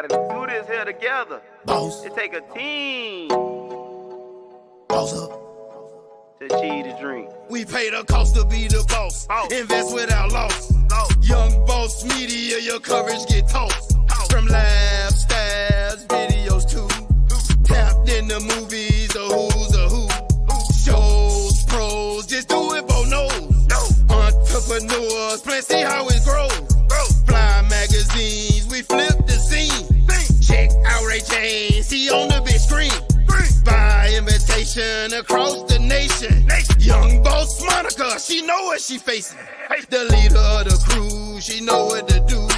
gotta do this here together. Boss. It take a team Boss up. to achieve the dream. We pay the cost to be the boss. Invest without loss. Young Boss Media, your coverage get tossed. From lab stabs, videos too. Tapped in the movies, a who's a who. Shows, pros, just do it for knows. Entrepreneurs, plan, see how it grows. Fly magazines, we flip the scene. Check out Ray James, he on the big screen. By invitation across the nation. Young Boss Monica, she know what she facing. The leader of the crew, she know what to do.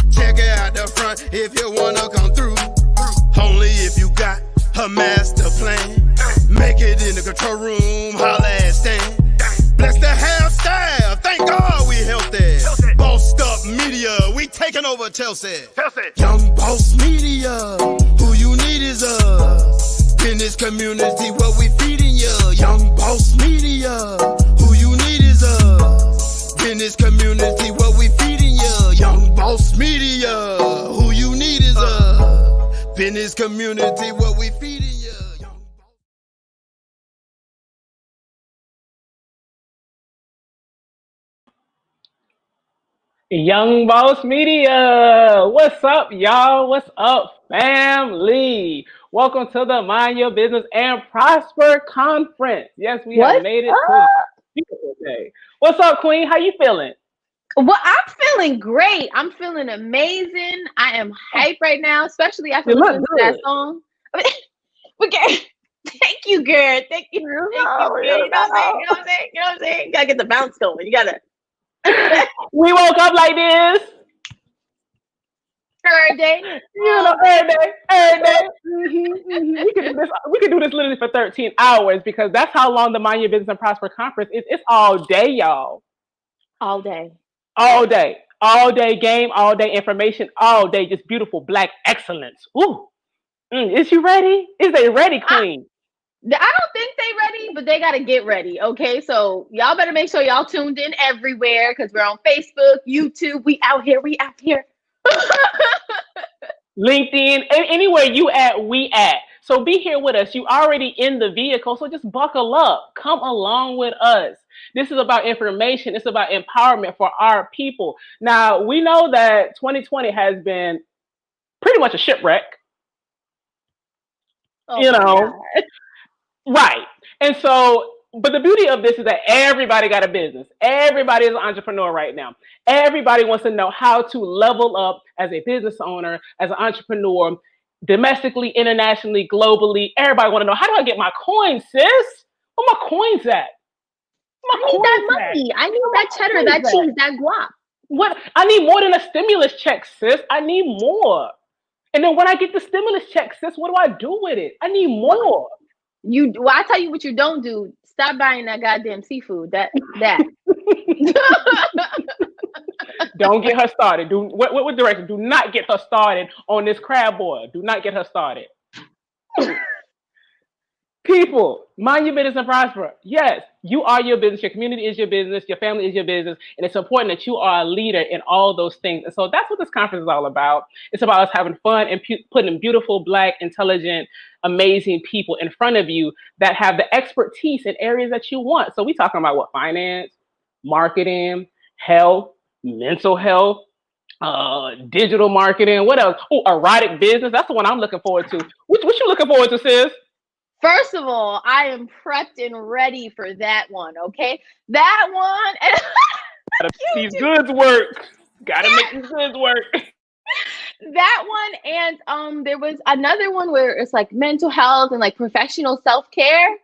Check her out the front if you wanna come through. Only if you got her master plan. Make it in the control room, holla at Stan. Bless the hairstyle, thank God we healthy. Bossed up media, we taking over Chelsea. Young Boss Media, who you need is us. Business community, what we feeding ya. Young Boss Media, who you need is us. Business community, what we feeding ya. Young Boss Media, who you need is us. Business community, what we feeding ya. Young Boss Media, what's up, y'all? What's up, family? Welcome to the Mind Your Business and Prosper Conference. Yes, we have made it to a beautiful day. What's up, Queen? How you feeling? Well, I'm feeling great. I'm feeling amazing. I am hyped right now, especially after listening to that song. I mean, okay. Thank you, girl. Thank you. Thank you, girl. You know what I'm saying? You gotta get the bounce going. You gotta. We woke up like this. Every day. Every day. We could do this literally for 13 hours because that's how long the Mind Your Business and Prosper Conference is. It's all day, y'all. All day. All day. All day game, all day information, all day just beautiful black excellence. Ooh. Is you ready? Is they ready, Queen? I don't think they ready, but they got to get ready, okay? So y'all better make sure y'all tuned in everywhere because we're on Facebook, YouTube. We out here. LinkedIn, anywhere you at, we at. So be here with us. You already in the vehicle, so just buckle up. Come along with us. This is about information. It's about empowerment for our people. Now, we know that 2020 has been pretty much a shipwreck. Right. And so, but the beauty of this is that everybody got a business. Everybody is an entrepreneur right now. Everybody wants to know how to level up as a business owner, as an entrepreneur, domestically, internationally, globally. Everybody want to know, how do I get my coins, sis? Where my coins at? I need that money. I need that cheddar, that cheese, that guap. What? I need more than a stimulus check, sis. I need more. And then when I get the stimulus check, sis, what do I do with it? I need more. Well, I tell you what you don't do. Stop buying that goddamn seafood. That. Don't get her started. What direction? Do not get her started on this crab boil. Do not get her started. People, mind your business and prosper. Yes, you are your business. Your community is your business. Your family is your business. And it's important that you are a leader in all those things. And so that's what this conference is all about. It's about us having fun and putting beautiful, black, intelligent, amazing people in front of you that have the expertise in areas that you want. So we're talking about what? Finance, marketing, health, mental health, digital marketing. What else? Oh, erotic business. That's the one I'm looking forward to. What you looking forward to, sis? First of all, I am prepped and ready for that one, okay? That one. Gotta make these goods work. Gotta make these goods work. That one, and there was another one where it's like mental health and like professional self-care.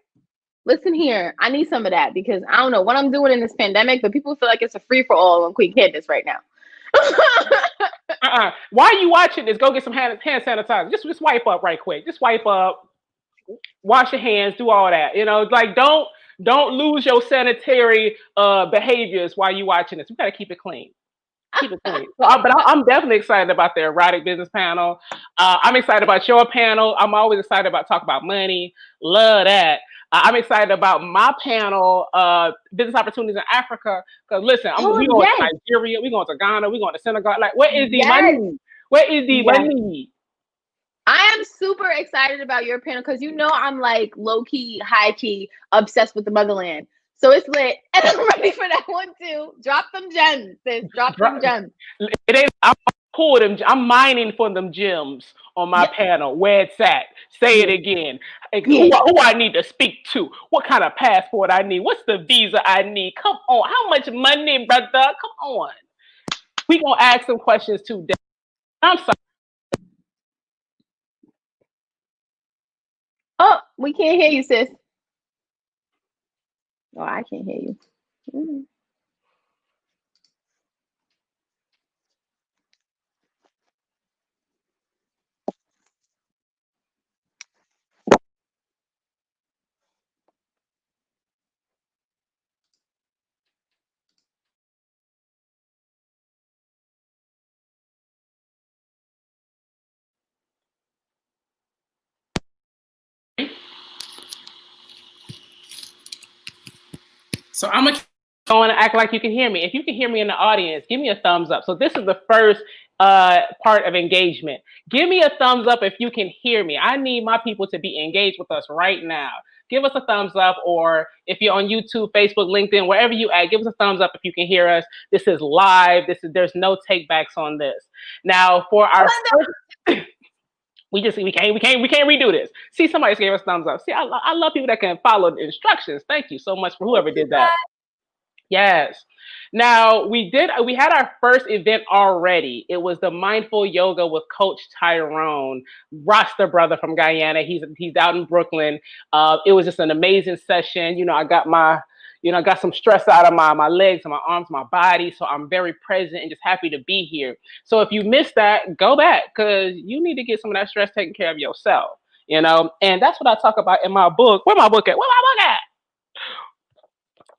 Listen here, I need some of that because I don't know what I'm doing in this pandemic, but people feel like it's a free-for-all on Queen Candace right now. While you watching this, go get some hand sanitizer. Just wipe up right quick. Just wipe up. Wash your hands, do all that. Like don't lose your sanitary behaviors while you watching this. We gotta keep it clean. Keep it clean. I'm definitely excited about the erotic business panel. I'm excited about your panel. I'm always excited about talking about money. Love that. I'm excited about my panel, business opportunities in Africa. Because listen, we going to Nigeria, we going to Ghana, we going to Senegal. Like, where is the money? Where is the money? I am super excited about your panel because I'm like low key, high key, obsessed with the motherland. So it's lit, and I'm ready for that one too. Drop them gems, sis. Drop them gems. It ain't. I'm pulling them. I'm mining for them gems on my panel. Where it's at. Say it again. Who I need to speak to? What kind of passport I need? What's the visa I need? Come on. How much money, brother? Come on. We gonna ask some questions today. I'm sorry. Oh, we can't hear you, sis. Oh, I can't hear you. Mm-hmm. So I'm going to act like you can hear me. If you can hear me in the audience, give me a thumbs up. So this is the first part of engagement. Give me a thumbs up if you can hear me. I need my people to be engaged with us right now. Give us a thumbs up, or if you're on YouTube, Facebook, LinkedIn, wherever you at, give us a thumbs up if you can hear us. This is live. There's no takebacks on this. Now for our first, we can't redo this. See, somebody just gave us thumbs up. See, I love people that can follow the instructions. Thank you so much for whoever did that. Yes. Now we had our first event already. It was the Mindful Yoga with Coach Tyrone, Rasta brother from Guyana. He's out in Brooklyn. It was just an amazing session. I got I got some stress out of my legs and my arms, my body. So I'm very present and just happy to be here. So if you missed that, go back because you need to get some of that stress taken care of yourself. And that's what I talk about in my book. Where my book at?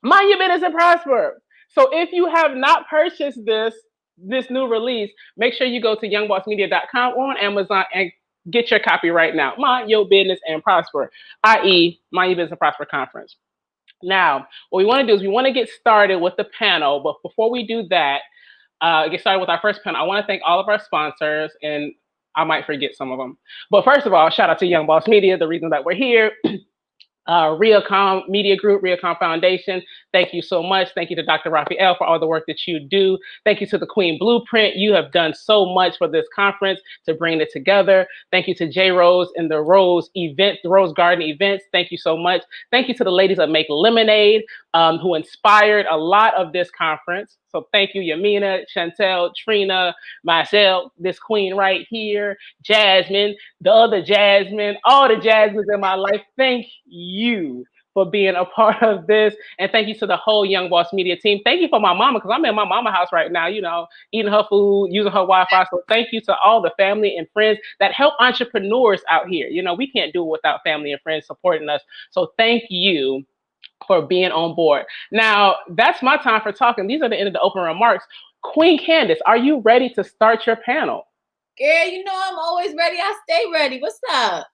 Mind Your Business and Prosper. So if you have not purchased this new release, make sure you go to youngbossmedia.com or on Amazon and get your copy right now. Mind Your Business and Prosper, i.e. Mind Your Business and Prosper Conference. Now, what we want to do is we want to get started with the panel, but before we do that, get started with our first panel, I want to thank all of our sponsors, and I might forget some of them. But first of all, shout out to Young Boss Media, the reason that we're here. Realcom Media Group, Realcom Foundation. Thank you so much. Thank you to Dr. Raphael for all the work that you do. Thank you to the Queen Blueprint. You have done so much for this conference to bring it together. Thank you to J Rose and the Rose Garden Events. Thank you so much. Thank you to the ladies that make lemonade, who inspired a lot of this conference. So thank you, Yamina, Chantel, Trina, myself, this queen right here, Jasmine, the other Jasmine, all the Jasmines in my life. Thank you for being a part of this. And thank you to the whole Young Boss Media team. Thank you for my mama, because I'm in my mama house right now, eating her food, using her Wi-Fi. So thank you to all the family and friends that help entrepreneurs out here. We can't do it without family and friends supporting us. So thank you for being on board. Now, that's my time for talking. These are the end of the open remarks. Queen Candace, are you ready to start your panel? Girl, I'm always ready. I stay ready. What's up?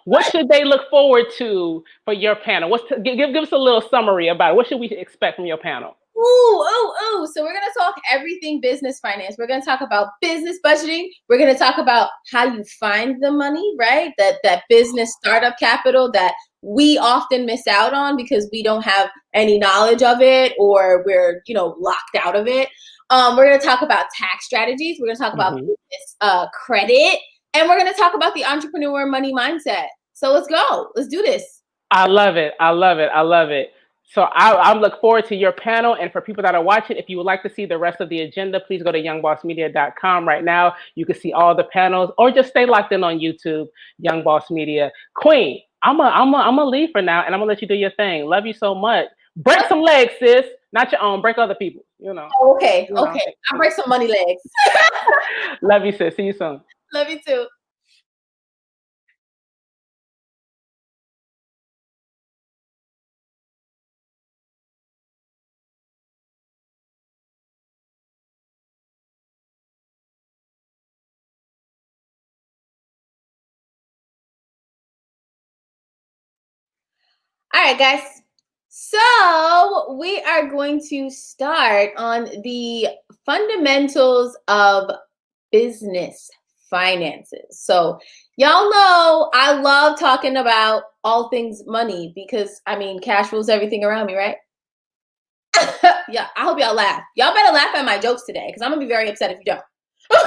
What should they look forward to for your panel? Give us a little summary about it. What should we expect from your panel? Ooh. So we're going to talk everything business finance. We're going to talk about business budgeting. We're going to talk about how you find the money, right? That business startup capital that we often miss out on because we don't have any knowledge of it, or we're, locked out of it. We're going to talk about tax strategies. We're going to talk about business credit, and we're going to talk about the entrepreneur money mindset. So let's go. Let's do this. I love it. So I look forward to your panel. And for people that are watching, if you would like to see the rest of the agenda, please go to youngbossmedia.com right now. You can see all the panels, or just stay locked in on YouTube, Young Boss Media. Queen, I'm gonna leave for now, and I'm gonna let you do your thing. Love you so much. Break some legs, sis. Not your own. Break other people. Okay. I'll break some money legs. Love you, sis. See you soon. Love you too. All right, guys. So we are going to start on the fundamentals of business finances. So Y'all know I love talking about all things money because, I mean, cash rules everything around me, right? Yeah, I hope y'all laugh. Y'all better laugh at my jokes today because I'm going to be very upset if you don't. All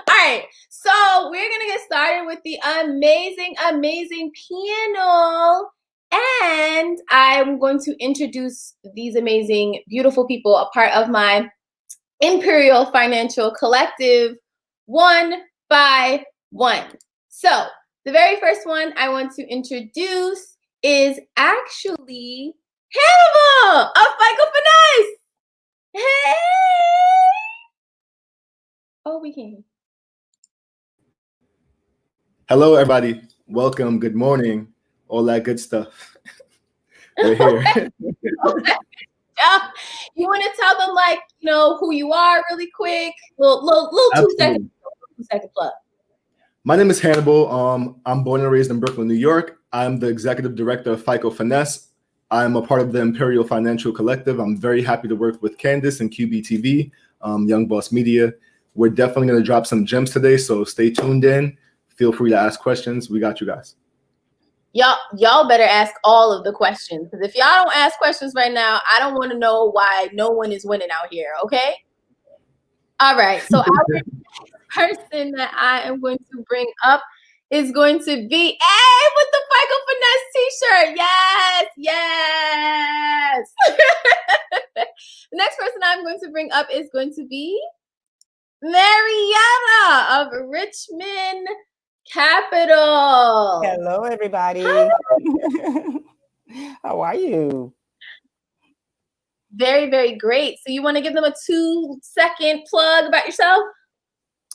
right, so we're going to get started with the amazing, amazing panel. And I'm going to introduce these amazing, beautiful people, a part of my Imperial Financial Collective, one by one. So the very first one I want to introduce is actually Hannibal of FICO Finesse. Hey! Oh, we can. Hello, everybody. Welcome. Good morning. All that good stuff. We're here. You want to tell them, like, you know, who you are really quick? Little 2 seconds. 2-second plug. My name is Hannibal. I'm born and raised in Brooklyn, New York. I'm the executive director of FICO Finesse. I'm a part of the Imperial Financial Collective. I'm very happy to work with Candace and QBTV, Young Boss Media. We're definitely going to drop some gems today, so stay tuned in. Feel free to ask questions. We got you guys. Y'all better ask all of the questions, because if y'all don't ask questions right now, I don't want to know why no one is winning out here, okay? All right, so our person that I am going to bring up is going to be, hey, with the FICO Finesse t-shirt. Yes. The next person I'm going to bring up is going to be Marietta of Richmond Capital. Hello, everybody. How are you? Very, very great. So you want to give them a 2-second plug about yourself?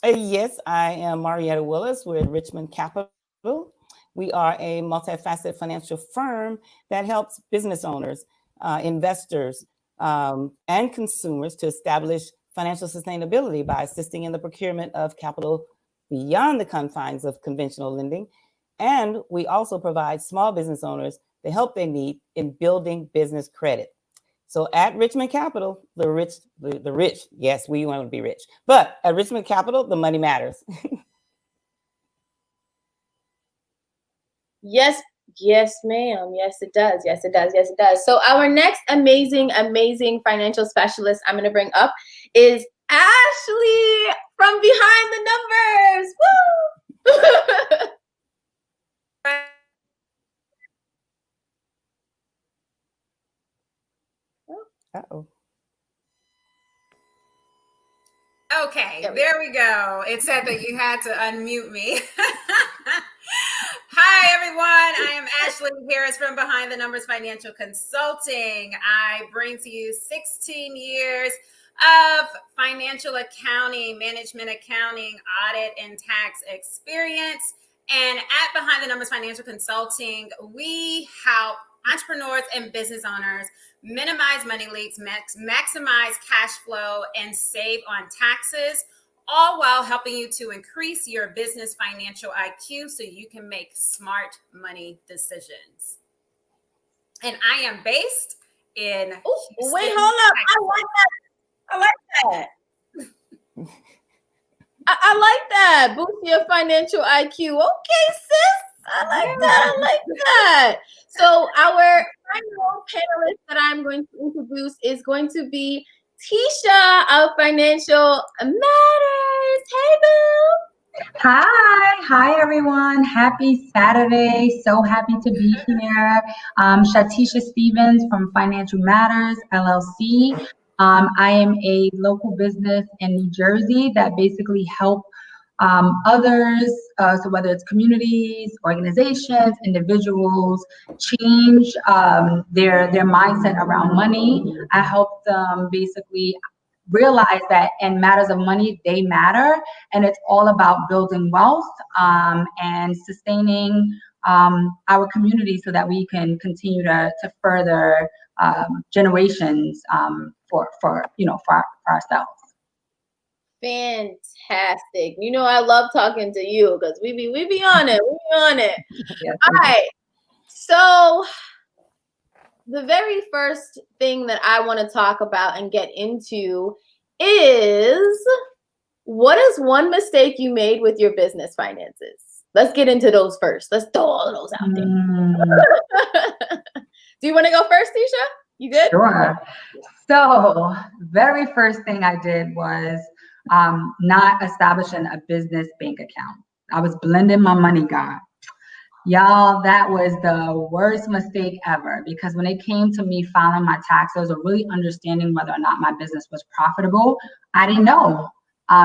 Yes, I am Marietta Willis. We're at Richmond Capital. We are a multifaceted financial firm that helps business owners, investors, and consumers to establish financial sustainability by assisting in the procurement of capital beyond the confines of conventional lending. And we also provide small business owners the help they need in building business credit. So at Richmond Capital, the rich, yes, we want to be rich, but at Richmond Capital, the money matters. Yes, ma'am. Yes, it does. Yes, it does. Yes, it does. So our next amazing, amazing financial specialist I'm going to bring up is Ashley from Behind the Numbers. Woo! Uh-oh. Okay, there we go. It said that you had to unmute me. Hi, everyone. I am Ashley Harris from Behind the Numbers Financial Consulting. I bring to you 16 years of financial accounting, management accounting, audit, and tax experience. And at Behind the Numbers Financial Consulting, we help entrepreneurs and business owners minimize money leaks, maximize cash flow, and save on taxes, all while helping you to increase your business financial IQ so you can make smart money decisions. And I am based in Houston, wait, hold up. I like that. I like that. Boost your financial IQ. Okay, sis. I like that. So our final panelist that I'm going to introduce is going to be Tisha of Financial Matters. Hey, boo. Hi everyone. Happy Saturday. So happy to be here. Shatisha Stevens from Financial Matters, LLC. I am a local business in New Jersey that basically help others, so whether it's communities, organizations, individuals, change their mindset around money. I help them basically realize that in matters of money, they matter, and it's all about building wealth and sustaining our community so that we can continue to further generations for ourselves. Fantastic. You know, I love talking to you because we be on it. Yes, all right. So the very first thing that I want to talk about and get into is What is one mistake you made with your business finances? Let's get into those first. Let's throw all of those out there. Do you want to go first, Tisha? You good? Sure. So, very first thing I did was not establishing a business bank account. I was blending my money, God. Y'all, that was the worst mistake ever, because when it came to me filing my taxes or really understanding whether or not my business was profitable, I didn't know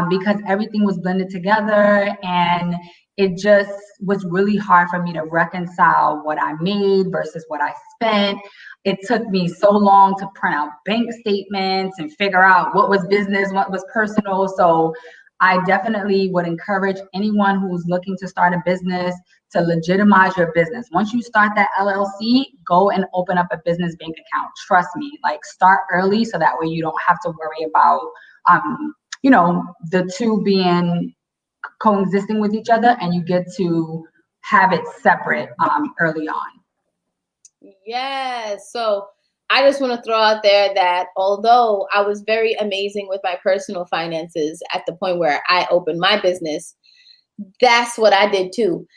because everything was blended together, and it just was really hard for me to reconcile what I made versus what I spent. It took me so long to print out bank statements and figure out what was business, what was personal. So I definitely would encourage anyone who's looking to start a business to legitimize your business. Once you start that LLC, go and open up a business bank account. Trust me, like, start early so that way you don't have to worry about, the two being coexisting with each other, and you get to have it separate early on. Yes. So I just want to throw out there that although I was very amazing with my personal finances at the point where I opened my business, that's what I did too.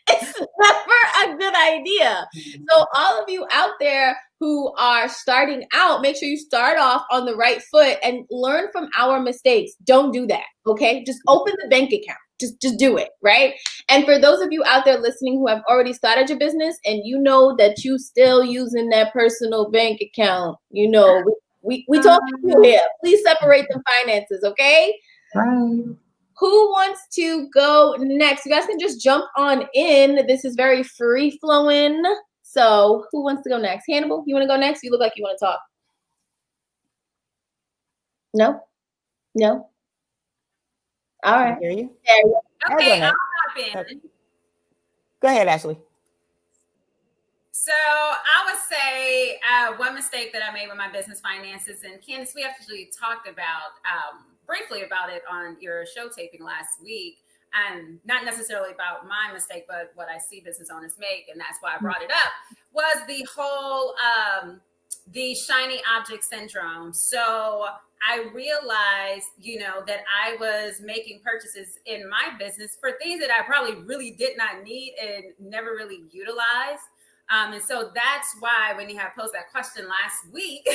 It's never a good idea. So all of you out there who are starting out, make sure you start off on the right foot and learn from our mistakes. Don't do that. Okay. Just open the bank account. Just do it, right? And for those of you out there listening who have already started your business and you know that you still using that personal bank account, we talking to you here. Please separate the finances, okay? Right. Who wants to go next? You guys can just jump on in. This is very free flowing. So who wants to go next? Hannibal, you want to go next? You look like you want to talk. No. All right. I hear you. Okay, I'll hop in. Okay. Go ahead, Ashley. So I would say one mistake that I made with my business finances, and Candace, we actually talked about briefly about it on your show taping last week, and not necessarily about my mistake, but what I see business owners make, and that's why I brought it up, was the whole the shiny object syndrome. So I realized, that I was making purchases in my business for things that I probably really did not need and never really utilized. And so that's why when you had posed that question last week,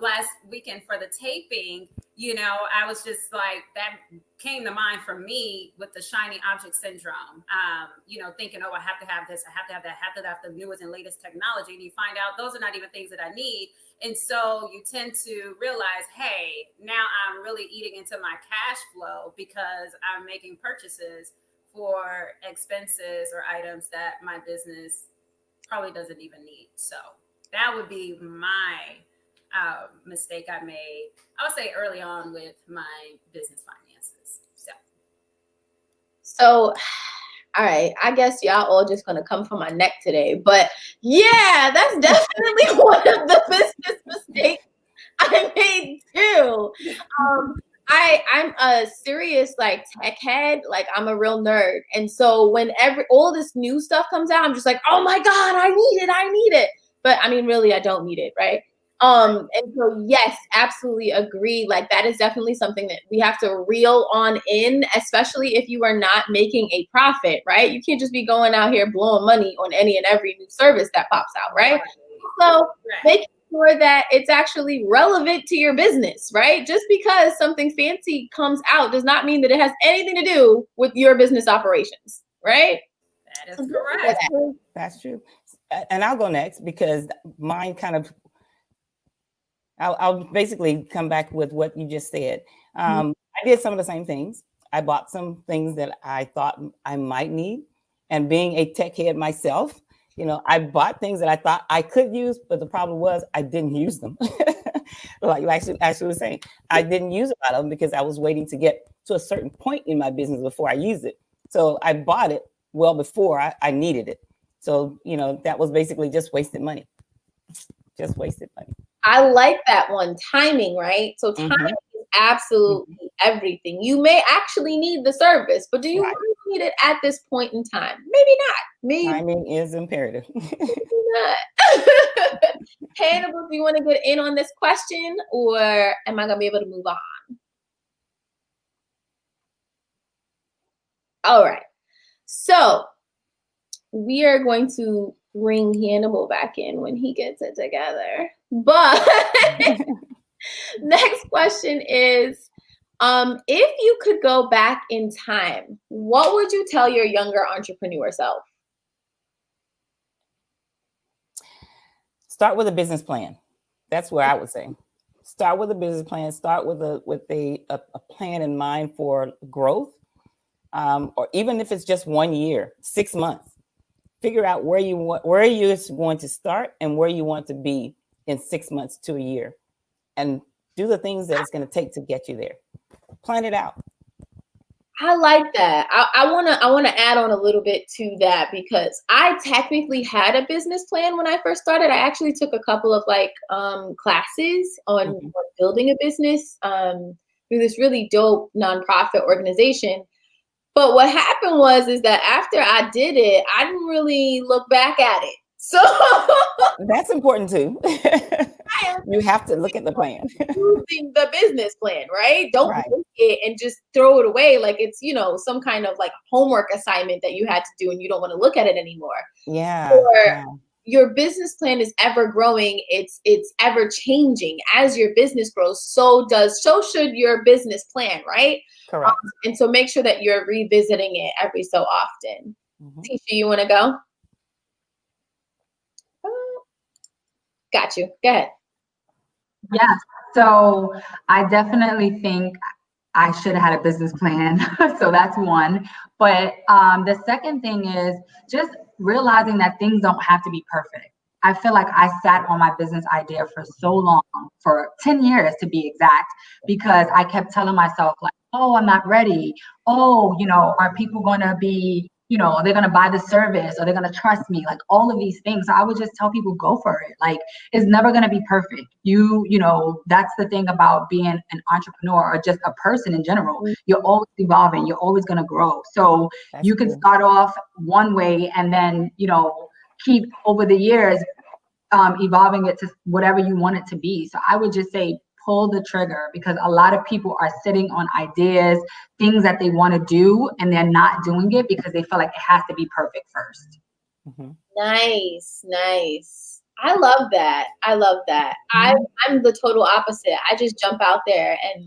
last weekend for the taping, I was just like, that came to mind for me with the shiny object syndrome, thinking, I have to have this, I have to have that, I have to have the newest and latest technology. And you find out those are not even things that I need. And so you tend to realize, hey, now I'm really eating into my cash flow because I'm making purchases for expenses or items that my business probably doesn't even need. So that would be my mistake I made, I would say, early on with my business finances. So, all right, I guess y'all all just gonna come for my neck today, but yeah, that's definitely one of the business mistakes I made too. I'm a serious tech head, I'm a real nerd, and so whenever all this new stuff comes out, I'm just like, oh my God, I need it. But I mean, really, I don't need it, right? And so yes, absolutely agree. That is definitely something that we have to reel on in, especially if you are not making a profit, right? You can't just be going out here blowing money on any and every new service that pops out, right? So making sure that it's actually relevant to your business, right? Just because something fancy comes out does not mean that it has anything to do with your business operations, right? That is correct. That's true. And I'll go next because mine kind of, I'll basically come back with what you just said. I did some of the same things. I bought some things that I thought I might need. And being a tech head myself, I bought things that I thought I could use, but the problem was I didn't use them. Like Ashley was saying, I didn't use a lot of them because I was waiting to get to a certain point in my business before I used it. So I bought it well before I needed it. So, that was basically just wasted money. Just wasted money. I like that one. Timing, right? So timing is absolutely everything. You may actually need the service, but do you really need it at this point in time? Maybe not. Maybe timing is imperative. not. Hannibal, do you want to get in on this question, or am I going to be able to move on? All right. So we are going to bring Hannibal back in when he gets it together. But next question is, if you could go back in time, what would you tell your younger entrepreneur self? Start with a business plan. That's where I would say. Start with a business plan. Start with a plan in mind for growth, or even if it's just 1 year, 6 months. Figure out where you're going to start and where you want to be in 6 months to a year, and do the things that it's going to take to get you there. Plan it out. I like that. I wanna add on a little bit to that, because I technically had a business plan when I first started. I actually took a couple of classes on building a business through this really dope nonprofit organization. But what happened is that after I did it, I didn't really look back at it. So that's important too. You have to look at the plan. Using the business plan, right? Don't look it and just throw it away like it's, some kind of homework assignment that you had to do and you don't want to look at it anymore. Yeah. Or your business plan is ever growing. It's ever changing. As your business grows, so should your business plan, right? Correct. And so make sure that you're revisiting it every so often. Tisha, you want to go? Got you. Go ahead. Yes. So I definitely think I should have had a business plan. So that's one. But the second thing is just realizing that things don't have to be perfect. I feel like I sat on my business idea for so long, for 10 years to be exact, because I kept telling myself oh, I'm not ready. Oh, are people going to be, are they going to buy the service? Are they going to trust me? All of these things. So I would just tell people, go for it. It's never going to be perfect. That's the thing about being an entrepreneur or just a person in general. You're always evolving. You're always going to grow. So you can start off one way and then, keep over the years evolving it to whatever you want it to be. So I would just say, pull the trigger, because a lot of people are sitting on ideas, things that they want to do, and they're not doing it because they feel like it has to be perfect first. Nice. I love that. I'm the total opposite. I just jump out there and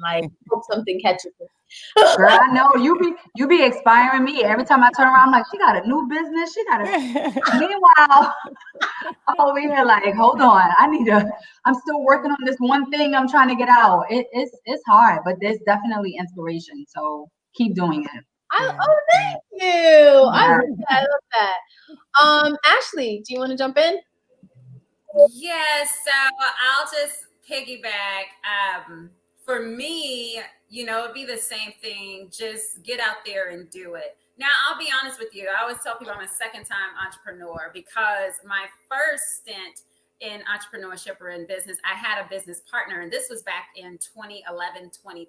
hope something catches me. Girl, I know you be inspiring me every time I turn around. I'm like, she got a new business. She got a. Meanwhile, I'm over here hold on. I'm still working on this one thing I'm trying to get out. It's hard, but there's definitely inspiration. So keep doing it. Thank you. I love that. Ashley, do you want to jump in? Yes. So I'll just piggyback. For me, it'd be the same thing. Just get out there and do it. Now, I'll be honest with you. I always tell people I'm a second-time entrepreneur, because my first stint in entrepreneurship or in business, I had a business partner, and this was back in 2011, 2012.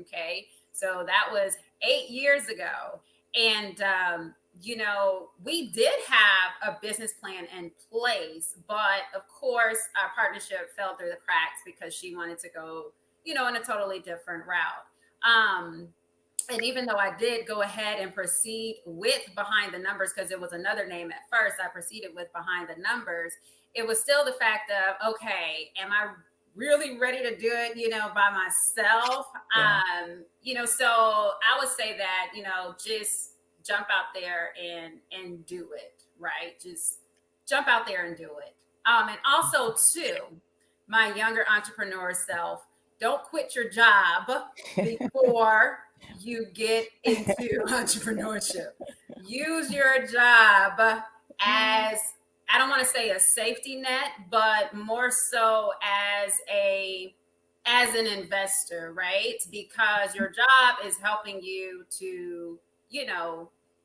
Okay. So that was 8 years ago. And, we did have a business plan in place, but of course our partnership fell through the cracks because she wanted to go, in a totally different route. And even though I did go ahead and proceed with Behind the Numbers, because it was another name at first, I proceeded with Behind the Numbers. It was still the fact of, okay, am I really ready to do it, by myself? So I would say that, just jump out there and do it, right? Just jump out there and do it. And also too, my younger entrepreneur self, don't quit your job before you get into entrepreneurship. Use your job as, I don't want to say a safety net, but more so as an investor, right? Because your job is helping you to,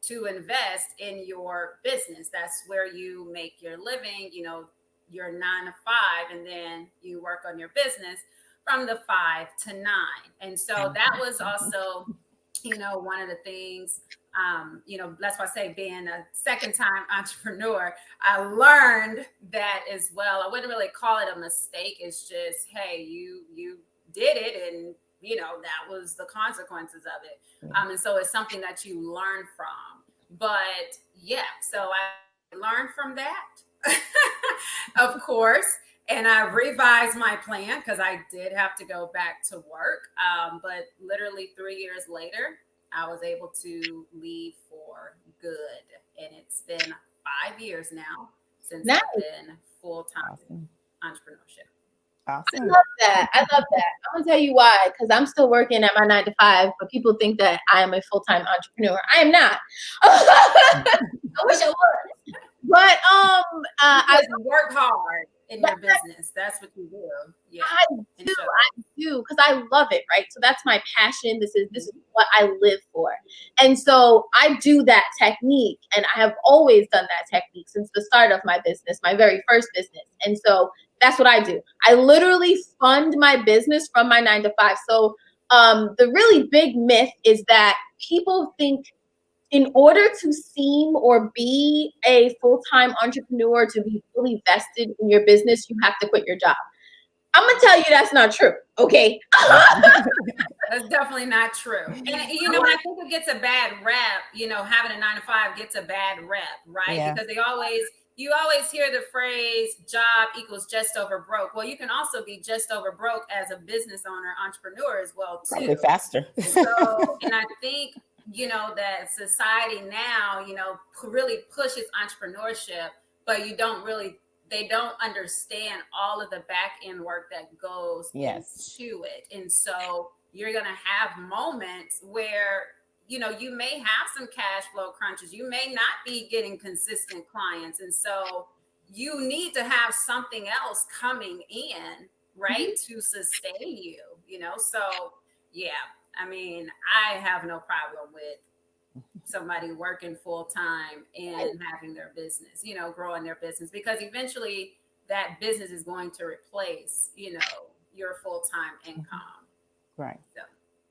to invest in your business. That's where you make your living, your 9 to 5, and then you work on your business. from the 5 to 9. And so that was also, one of the things, that's why I say being a second time entrepreneur, I learned that as well. I wouldn't really call it a mistake. It's just, hey, you did it, and that was the consequences of it. And so it's something that you learn from. But yeah, so I learned from that, of course. And I revised my plan because I did have to go back to work. But literally 3 years later, I was able to leave for good. And it's been 5 years now since I've been full-time entrepreneurship. Awesome. I love that. I'm gonna tell you why, because I'm still working at my 9 to 5, but people think that I am a full-time entrepreneur. I am not. I wish I was. But I work hard in your business. That's what you do. Yeah. I do, because I love it, right? So that's my passion. This is what I live for. And so I do that technique, and I have always done that technique since the start of my business, my very first business. And so that's what I do. I literally fund my business from my 9 to 5. So the really big myth is that people think in order to seem or be a full-time entrepreneur, to be fully vested in your business, you have to quit your job. I'm going to tell you that's not true, okay? That's definitely not true. And, I think it gets a bad rep, having a 9 to 5 gets a bad rep, right? Yeah. Because you always hear the phrase job equals just over broke. Well, you can also be just over broke as a business owner, entrepreneur as well, too. Probably faster. And I think, that society now, really pushes entrepreneurship, but they don't understand all of the back end work that goes into it. And so you're going to have moments where, you may have some cash flow crunches. You may not be getting consistent clients. And so you need to have something else coming in, right, to sustain you, So, yeah, I have no problem with somebody working full time and having their business, growing their business, because eventually that business is going to replace, your full-time income. Right. So.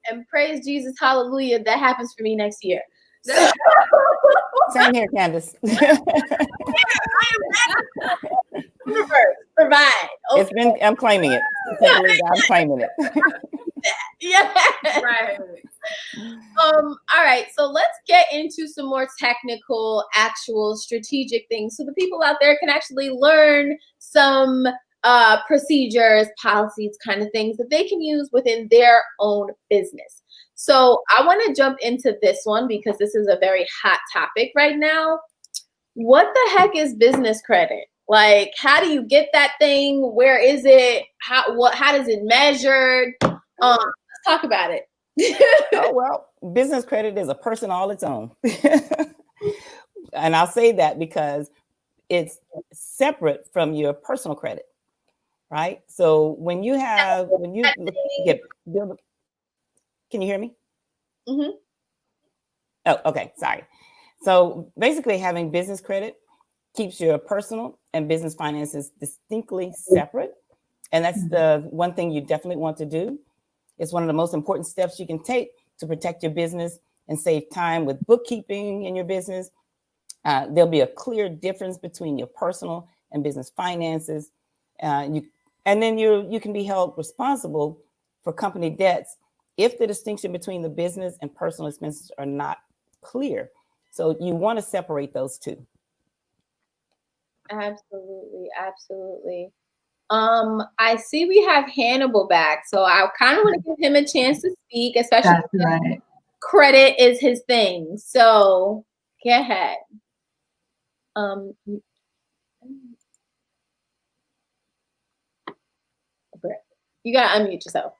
And praise Jesus, hallelujah, that happens for me next year. Same here, Candace. Universe, provide. Okay. I'm claiming it. I'm claiming it. Yeah. Right. All right. So let's get into some more technical, actual strategic things, so the people out there can actually learn some procedures, policies, kind of things that they can use within their own business. So I want to jump into this one because this is a very hot topic right now. What the heck is business credit? Like, how do you get that thing? Where is it? How does it measured? Let's talk about it. Oh, well, business credit is a person all its own. And I'll say that because it's separate from your personal credit, right? So when you get, can you hear me? Mm-hmm. Oh, okay. Sorry. So basically having business credit keeps your personal and business finances distinctly separate. And that's the one thing you definitely want to do. It's one of the most important steps you can take to protect your business and save time with bookkeeping in your business. There'll be a clear difference between your personal and business finances. And then you can be held responsible for company debts if the distinction between the business and personal expenses are not clear. So you want to separate those two. Absolutely, absolutely. I see we have Hannibal back, so I kind of want to give him a chance to speak, especially if credit is his thing. So go ahead. You gotta unmute yourself.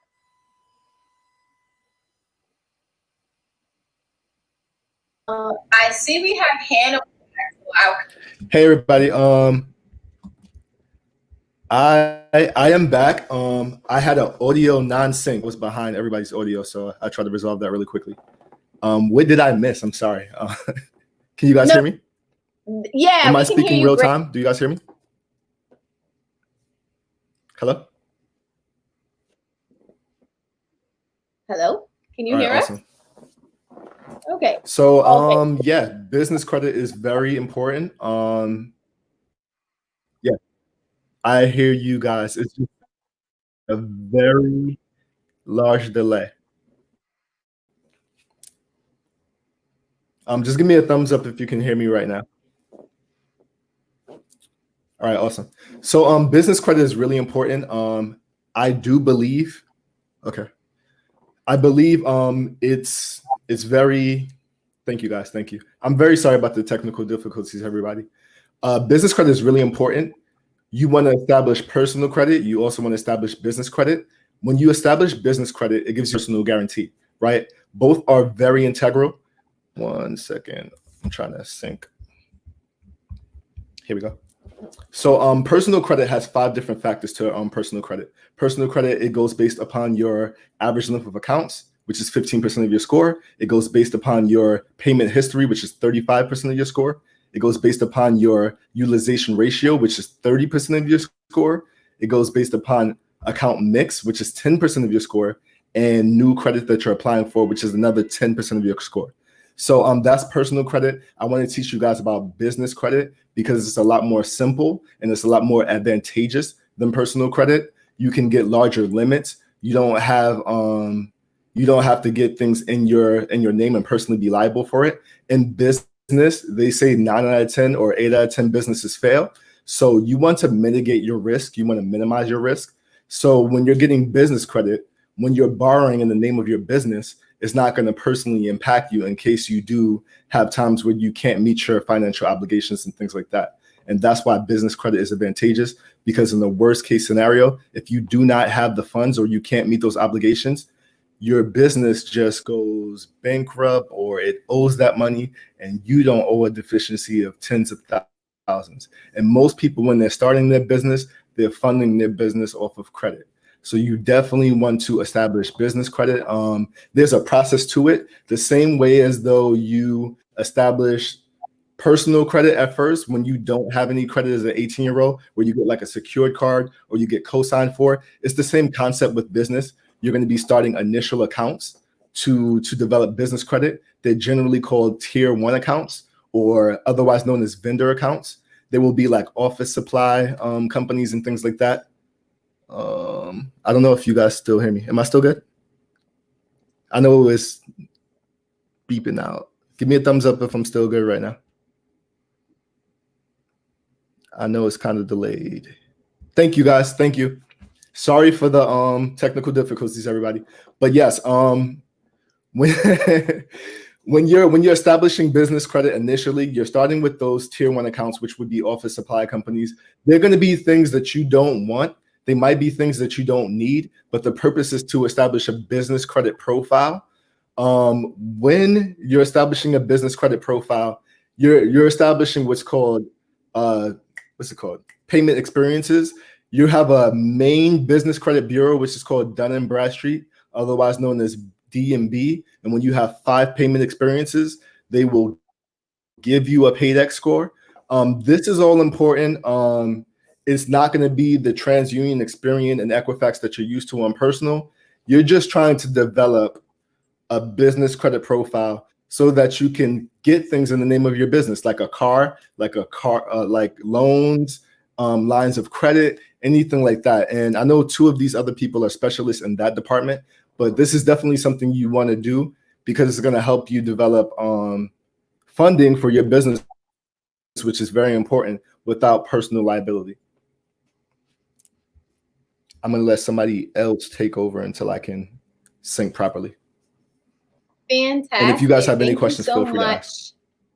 I see we have Hannibal back. Hey everybody. I am back. I had an audio non-sync was behind everybody's audio, so I tried to resolve that really quickly. What did I miss? I'm sorry. Can you guys hear me? Yeah. Am I speaking real time? Do you guys hear me? Hello? Hello? Can you All right, hear awesome. us? Okay. So, Okay. yeah, business credit is very important. Yeah, I hear you guys. It's just a very large delay. Just give me a thumbs up if you can hear me right now. All right, awesome. So, business credit is really important. I do believe, okay, I believe it's very. Thank you, guys. Thank you. I'm very sorry about the technical difficulties, everybody. Business credit is really important. You want to establish personal credit. You also want to establish business credit. When you establish business credit, it gives you personal guarantee, right? Both are very integral. 1 second. I'm trying to sync. Here we go. So personal credit has 5 different factors to personal credit. Personal credit, it goes based upon your average length of accounts, which is 15% of your score. It goes based upon your payment history, which is 35% of your score. It goes based upon your utilization ratio, which is 30% of your score. It goes based upon account mix, which is 10% of your score, and new credit that you're applying for, which is another 10% of your score. So that's personal credit. I want to teach you guys about business credit because it's a lot more simple and it's a lot more advantageous than personal credit. You can get larger limits. You don't have to get things in your name and personally be liable for it. In business, they say 9 out of 10 or 8 out of 10 businesses fail. So you want to mitigate your risk. You want to minimize your risk. So when you're getting business credit, when you're borrowing in the name of your business, it's not going to personally impact you in case you do have times where you can't meet your financial obligations and things like that. And that's why business credit is advantageous, because in the worst case scenario, if you do not have the funds or you can't meet those obligations, your business just goes bankrupt or it owes that money and you don't owe a deficiency of tens of thousands. And most people, when they're starting their business, they're funding their business off of credit. So you definitely want to establish business credit. There's a process to it, the same way as though you establish personal credit at first when you don't have any credit as an 18-year-old, where you get like a secured card or you get co-signed for. It's the same concept with business. You're going to be starting initial accounts to develop business credit. They're generally called tier 1 accounts, or otherwise known as vendor accounts. There will be like office supply companies and things like that. I don't know if you guys still hear me. Am I still good? I know it's beeping out. Give me a thumbs up if I'm still good right now. I know it's kind of delayed. Thank you, guys. Thank you. Sorry for the technical difficulties, everybody. But yes, when when you're establishing business credit initially, you're starting with those tier 1 accounts, which would be office supply companies. They're going to be things that you don't want. They might be things that you don't need, but the purpose is to establish a business credit profile. When you're establishing a business credit profile, you're establishing what's called payment experiences. You have a main business credit bureau, which is called Dun & Bradstreet, otherwise known as D&B. And when you have 5 payment experiences, they will give you a PAYDEX score. This is all important. It's not going to be the TransUnion, Experian, and Equifax that you're used to on personal. You're just trying to develop a business credit profile so that you can get things in the name of your business, like like loans, lines of credit, anything like that. And I know 2 of these other people are specialists in that department, but this is definitely something you want to do because it's going to help you develop funding for your business, which is very important, without personal liability. I'm going to let somebody else take over until I can sync properly. Fantastic. And if you guys have any Thank questions, you so feel free to ask. much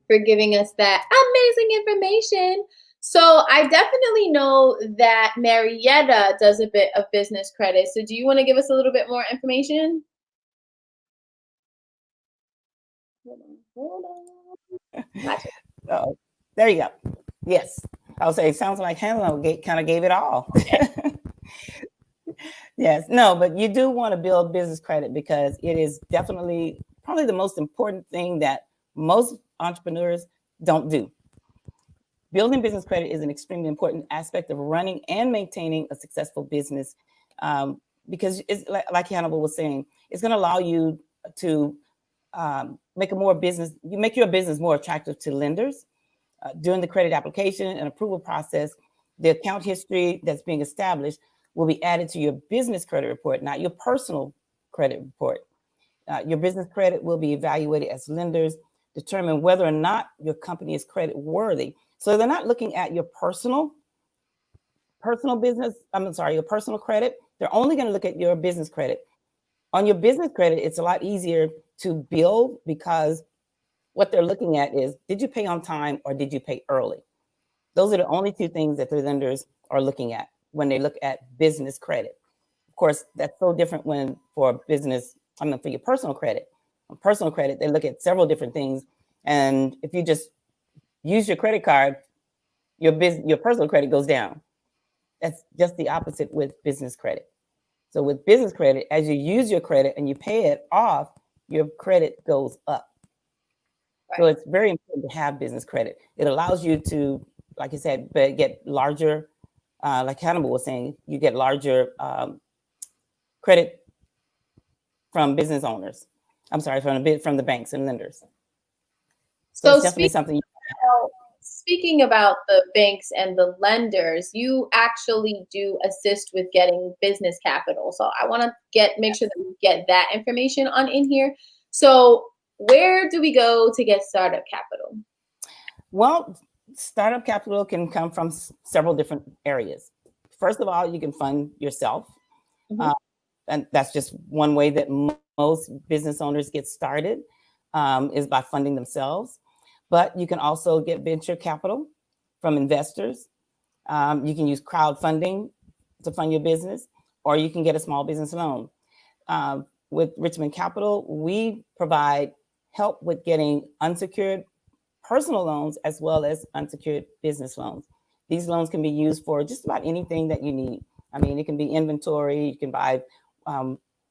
for giving us that amazing information. So I definitely know that Marietta does a bit of business credit. So do you want to give us a little bit more information? Hold on. Gotcha. Oh, there you go. Yes. I would say it sounds like Hannibal kind of gave it all. Yes. No, but you do want to build business credit because it is definitely probably the most important thing that most entrepreneurs don't do. Building business credit is an extremely important aspect of running and maintaining a successful business. because it's like Hannibal was saying, it's going to allow you to make your business more attractive to lenders. During the credit application and approval process, the account history that's being established will be added to your business credit report, not your personal credit report. Your business credit will be evaluated as lenders determine whether or not your company is credit worthy. So they're not looking at your personal credit. They're only going to look at your business credit. On your business credit, it's a lot easier to build because what they're looking at is, did you pay on time or did you pay early? Those are the only two things that the lenders are looking at when they look at business credit. Of course, that's so different for your personal credit. On personal credit, they look at several different things. And if you just use your credit card, your personal credit goes down. That's just the opposite with business credit. So with business credit, as you use your credit and you pay it off, your credit goes up. Right. So it's very important to have business credit. It allows you to, like I said, get larger, like Hannibal was saying, you get larger credit from business owners. I'm sorry, from the banks and lenders. So it's definitely something. Speaking about the banks and the lenders, you actually do assist with getting business capital. So I want to make sure that we get that information in here. So where do we go to get startup capital? Well, startup capital can come from several different areas. First of all, you can fund yourself. Mm-hmm. And that's just one way that most business owners get started, is by funding themselves. But you can also get venture capital from investors. You can use crowdfunding to fund your business, or you can get a small business loan. With Richmond Capital, we provide help with getting unsecured personal loans as well as unsecured business loans. These loans can be used for just about anything that you need. I mean, it can be inventory, you can buy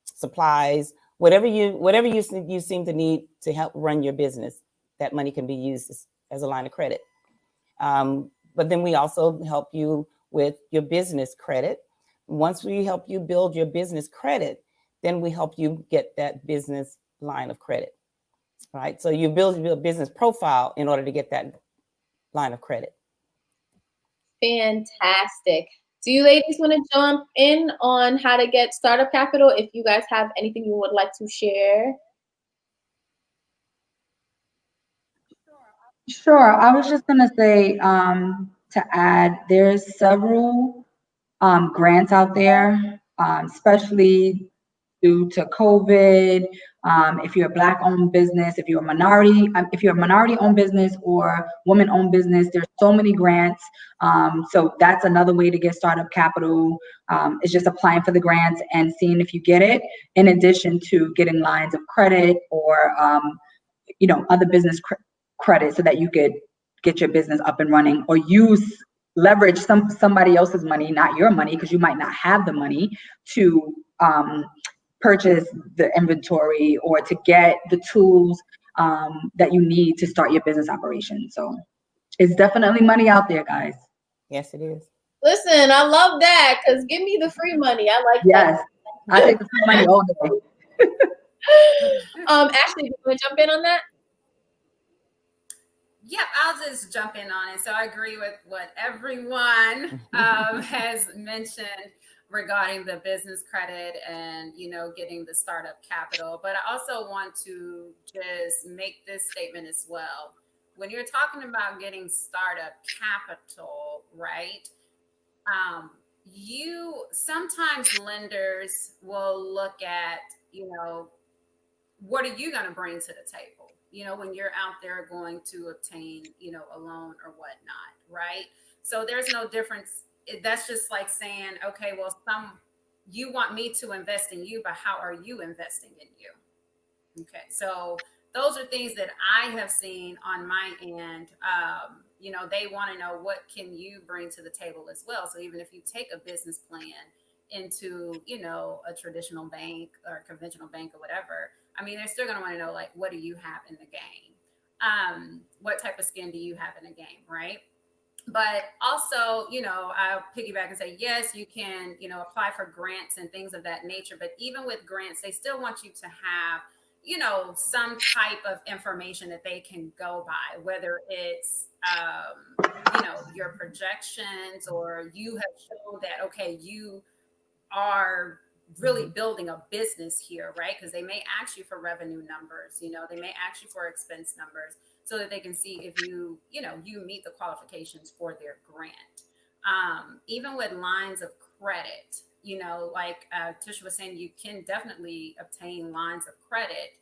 supplies, whatever you seem to need to help run your business. That money can be used as a line of credit. But then we also help you with your business credit. Once we help you build your business credit, then we help you get that business line of credit, right? So you build your business profile in order to get that line of credit. Fantastic. Do you ladies want to jump in on how to get startup capital? If you guys have anything you would like to share. Sure. I was just going to say, to add, there's several grants out there, especially due to COVID. If you're a Black-owned business, if you're a minority-owned business or woman-owned business, there's so many grants. So that's another way to get startup capital. It's just applying for the grants and seeing if you get it, in addition to getting lines of credit or other business credit, so that you could get your business up and running, or leverage somebody else's money, not your money, because you might not have the money to purchase the inventory or to get the tools that you need to start your business operation. So it's definitely money out there, guys. Yes, it is. Listen, I love that, because give me the free money. I like that. Yes, I take the free money all day. Ashley, do you want to jump in on that? Yeah, I'll just jump in on it. So I agree with what everyone has mentioned regarding the business credit and, getting the startup capital. But I also want to just make this statement as well. When you're talking about getting startup capital, right? Sometimes lenders will look at, what are you going to bring to the table? When you're out there going to obtain, a loan or whatnot, right? So there's no difference. That's just like saying, okay, well, you want me to invest in you, but how are you investing in you? Okay, so those are things that I have seen on my end. They want to know, what can you bring to the table as well? So even if you take a business plan into, a traditional bank or a conventional bank or whatever, they're still going to want to know, what do you have in the game? What type of skin do you have in the game, right? But also, I'll piggyback and say, yes, you can, apply for grants and things of that nature. But even with grants, they still want you to have, some type of information that they can go by, whether it's, your projections, or you have shown that, okay, you are really building a business here, right? Because they may ask you for revenue numbers, they may ask you for expense numbers, so that they can see if you meet the qualifications for their grant. Even with lines of credit, like Tisha was saying, you can definitely obtain lines of credit.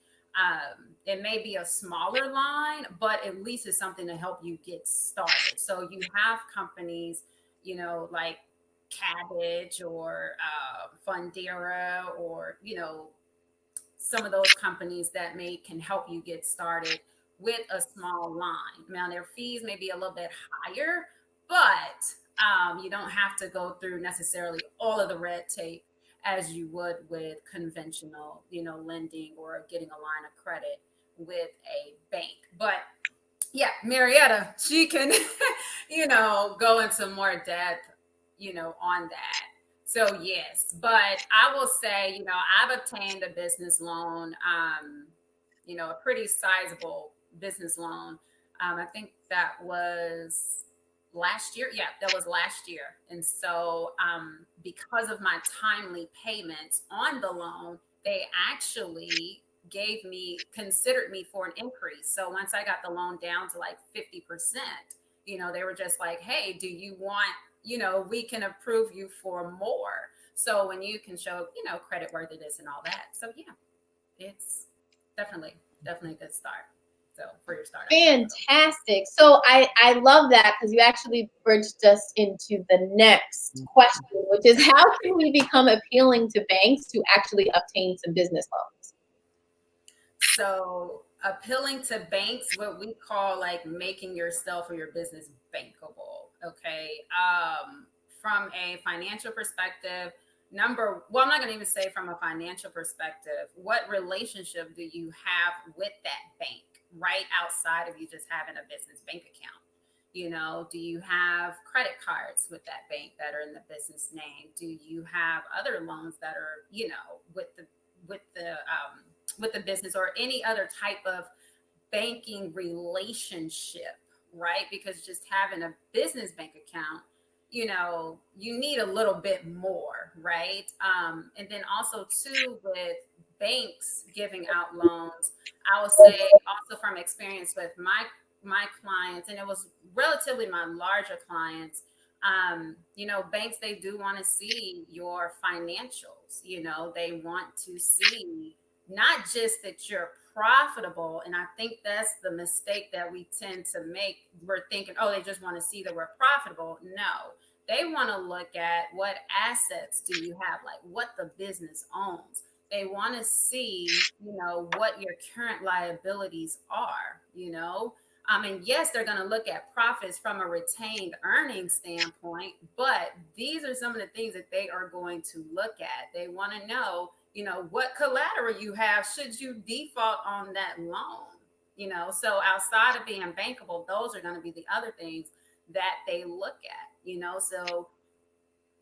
It may be a smaller line, but at least it's something to help you get started. So you have companies, like Cabbage or Fundera, or some of those companies that can help you get started with a small line. Now their fees may be a little bit higher, but you don't have to go through necessarily all of the red tape as you would with conventional, lending or getting a line of credit with a bank. But yeah, Marietta, she can, go into more depth, on that. So yes, but I will say, I've obtained a business loan, a pretty sizable business loan. I think that was last year. Yeah, that was last year. And so because of my timely payments on the loan, they actually considered me for an increase. So once I got the loan down to like 50%, they were just like, hey, do you want, we can approve you for more. So when you can show, credit worthiness and all that. So yeah, it's definitely a good start. So for your startup. Fantastic. So I love that, because you actually bridged us into the next question, which is, how can we become appealing to banks to actually obtain some business loans? So appealing to banks, what we call like making yourself or your business bankable. Okay. From a financial perspective, I'm not going to even say from a financial perspective, what relationship do you have with that bank, right? Outside of you just having a business bank account. Do you have credit cards with that bank that are in the business name? Do you have other loans that are, with the business, or any other type of banking relationship, right? Because just having a business bank account, you need a little bit more, right? And then also too, with banks giving out loans, I would say also from experience with my clients, and it was relatively my larger clients, banks, they do want to see your financials. They want to see not just that you're profitable. And I think that's the mistake that we tend to make. We're thinking, oh, they just want to see that we're profitable. No, they want to look at what assets do you have, like what the business owns. They want to see, what your current liabilities are, And yes, they're going to look at profits from a retained earnings standpoint, but these are some of the things that they are going to look at. They want to know, what collateral you have should you default on that loan, So outside of being bankable, those are going to be the other things that they look at, So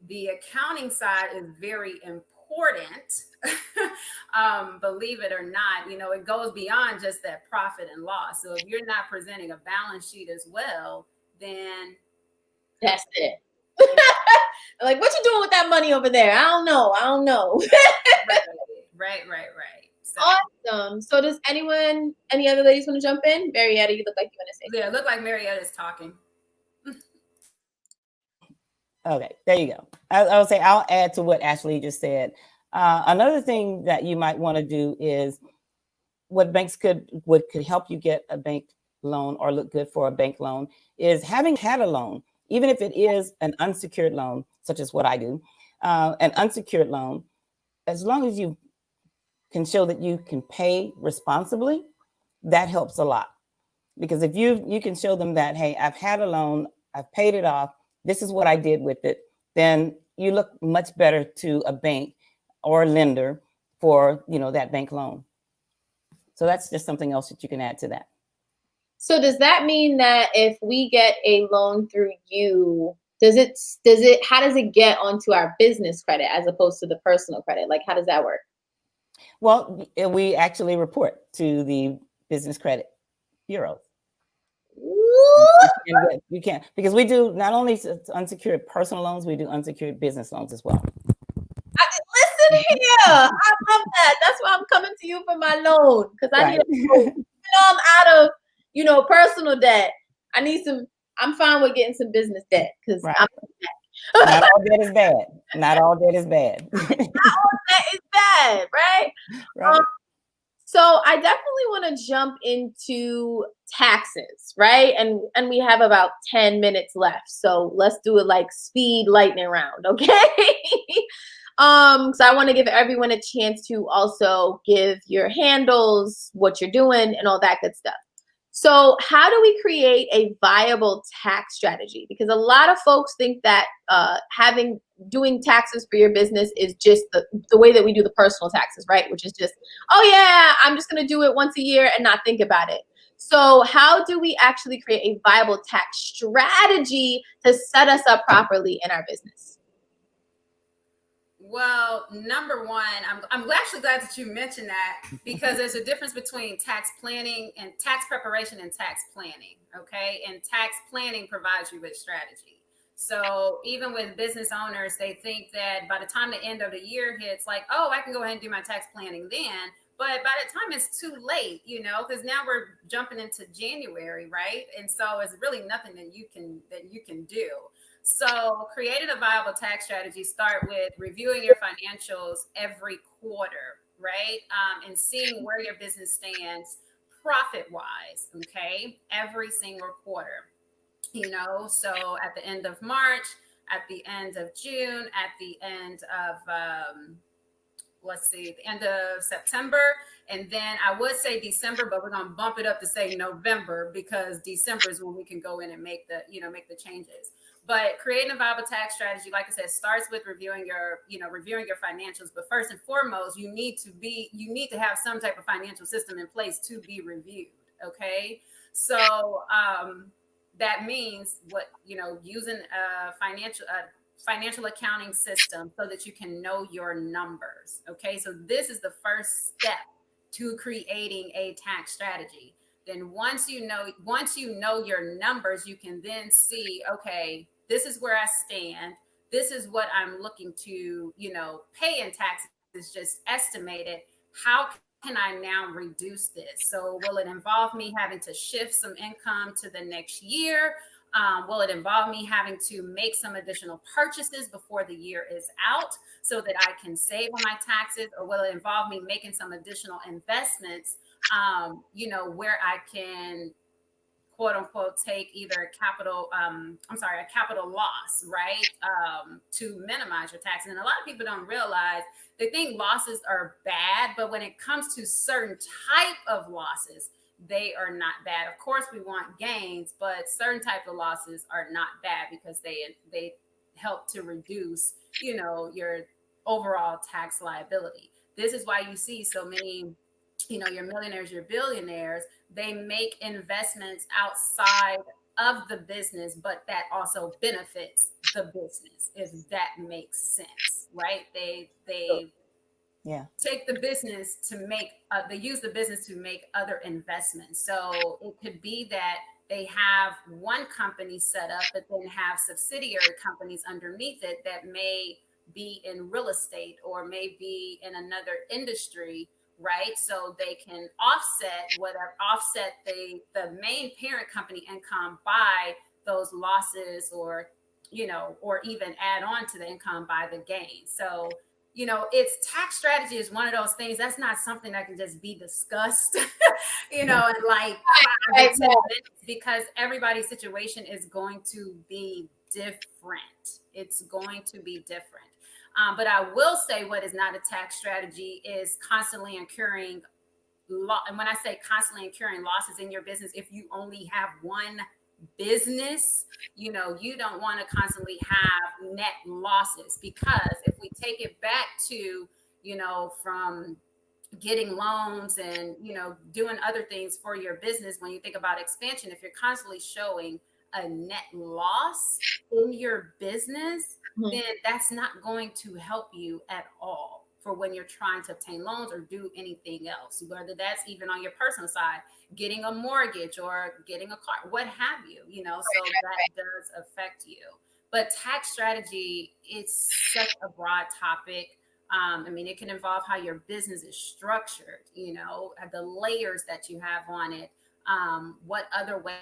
the accounting side is very important. Believe it or not, it goes beyond just that profit and loss. So if you're not presenting a balance sheet as well, then that's it. Like, what you doing with that money over there? I don't know. Right. So, awesome. So does any other ladies want to jump in? Marietta, you look like you want to say something. Yeah, it looked like Marietta is talking. Okay, there you go. I would say I'll add to what Ashley just said. Another thing that you might want to do is what banks could help you get a bank loan or look good for a bank loan is having had a loan, even if it is an unsecured loan, such as what I do, an unsecured loan, as long as you can show that you can pay responsibly, that helps a lot. Because if you can show them that, hey, I've had a loan, I've paid it off, this is what I did with it, then you look much better to a bank or a lender for, that bank loan. So that's just something else that you can add to that. So does that mean that if we get a loan through you, how does it get onto our business credit as opposed to the personal credit? Like, how does that work? Well, we actually report to the business credit bureau. You can, because we do not only unsecured personal loans, we do unsecured business loans as well. Listen here, I love that. That's why I'm coming to you for my loan, because I need a loan. I'm out of, personal debt. I need some. I'm fine with getting some business debt because not all debt is bad. Not all debt is bad. Not all debt is bad, right? So I definitely want to jump into taxes, right? And we have about 10 minutes left. So let's do it like speed lightning round, okay? So I want to give everyone a chance to also give your handles, what you're doing, and all that good stuff. So how do we create a viable tax strategy? Because a lot of folks think that doing taxes for your business is just the way that we do the personal taxes, right? Which is just, oh yeah, I'm just going to do it once a year and not think about it. So how do we actually create a viable tax strategy to set us up properly in our business? Well, number one, I'm actually glad that you mentioned that, because there's a difference between tax planning and tax preparation and tax planning, okay? And tax planning provides you with strategy. So even with business owners, they think that by the time the end of the year hits, like, oh, I can go ahead and do my tax planning then. But by the time it's too late, because now we're jumping into January, right? And so it's really nothing that you can do. So creating a viable tax strategy, start with reviewing your financials every quarter, right? And seeing where your business stands profit-wise, okay? Every single quarter, so at the end of March, at the end of June, at the end of, the end of September. And then I would say December, but we're going to bump it up to say November, because December is when we can go in and make the changes. But creating a viable tax strategy, like I said, starts with reviewing your financials. But first and foremost, you need to have some type of financial system in place to be reviewed. Okay. So that means using a financial accounting system so that you can know your numbers. Okay. So this is the first step to creating a tax strategy. Then once you know your numbers, you can then see, okay, this is where I stand. This is what I'm looking to, pay in taxes, just estimated. How can I now reduce this? So will it involve me having to shift some income to the next year? Will it involve me having to make some additional purchases before the year is out so that I can save on my taxes? Or will it involve me making some additional investments, where I can, quote unquote, take either a capital loss, right? To minimize your taxes. And a lot of people don't realize, they think losses are bad, but when it comes to certain type of losses, they are not bad. Of course, we want gains, but certain type of losses are not bad because they help to reduce, your overall tax liability. This is why you see so many, your millionaires, your billionaires, they make investments outside of the business, but that also benefits the business, if that makes sense, right? They take the business to make, they use the business to make other investments. So it could be that they have one company set up, but then have subsidiary companies underneath it that may be in real estate or may be in another industry, right? So they can offset the main parent company income by those losses, or even add on to the income by the gain. So it's tax strategy is one of those things that's not something that can just be discussed, in like 5 or 10 minutes, because everybody's situation is going to be different. It's going to be different. But I will say what is not a tax strategy is constantly incurring and when I say constantly incurring losses in your business, if you only have one business, you don't want to constantly have net losses, because if we take it back to, from getting loans and, you know, doing other things for your business, when you think about expansion, if you're constantly showing a net loss in your business, then that's not going to help you at all for when you're trying to obtain loans or do anything else, whether that's even on your personal side, getting a mortgage or getting a car, what have you, you know, so that does affect you. But tax strategy, it's such a broad topic. I mean, it can involve how your business is structured, you know, the layers that you have on it, what other way.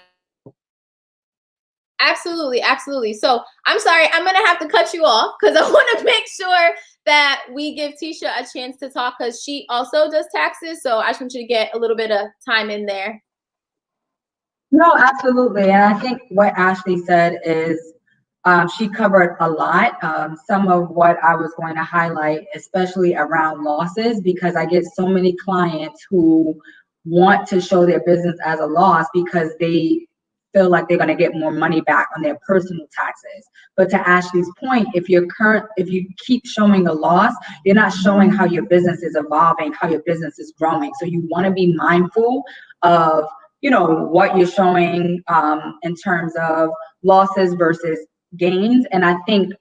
Absolutely, absolutely. So I'm sorry, I'm gonna have to cut you off because I want to make sure that we give Tisha a chance to talk because she also does taxes. So I just want you to get a little bit of time in there. No, absolutely. And I think what Ashley said is she covered a lot. Some of what I was going to highlight, especially around losses, because I get so many clients who want to show their business as a loss because they feel like they're going to get more money back on their personal taxes. But to Ashley's point, if you keep showing a loss, you're not showing how your business is evolving, how your business is growing. So you want to be mindful of, you know, what you're showing in terms of losses versus gains. And I think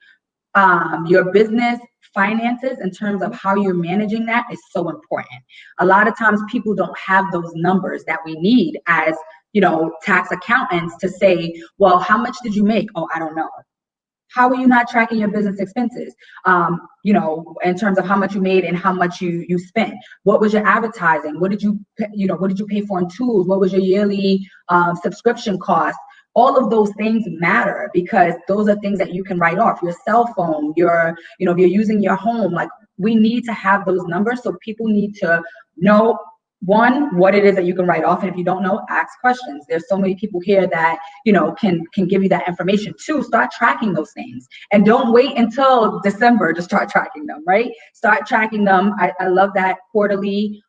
your business finances in terms of how you're managing that is so important. A lot of times people don't have those numbers that we need as, you know, tax accountants to say, well, how much did you make? Oh, I don't know. How are you not tracking your business expenses? You know, in terms of how much you made and how much you spent. What was your advertising? What did you pay for in tools? What was your yearly subscription cost? All of those things matter because those are things that you can write off. Your cell phone, if you're using your home, like we need to have those numbers. So people need to know, one, what it is that you can write off. And if you don't know, ask questions. There's so many people here that, you know, can give you that information. Two, start tracking those things. And don't wait until December to start tracking them, right? Start tracking them. I love that quarterly,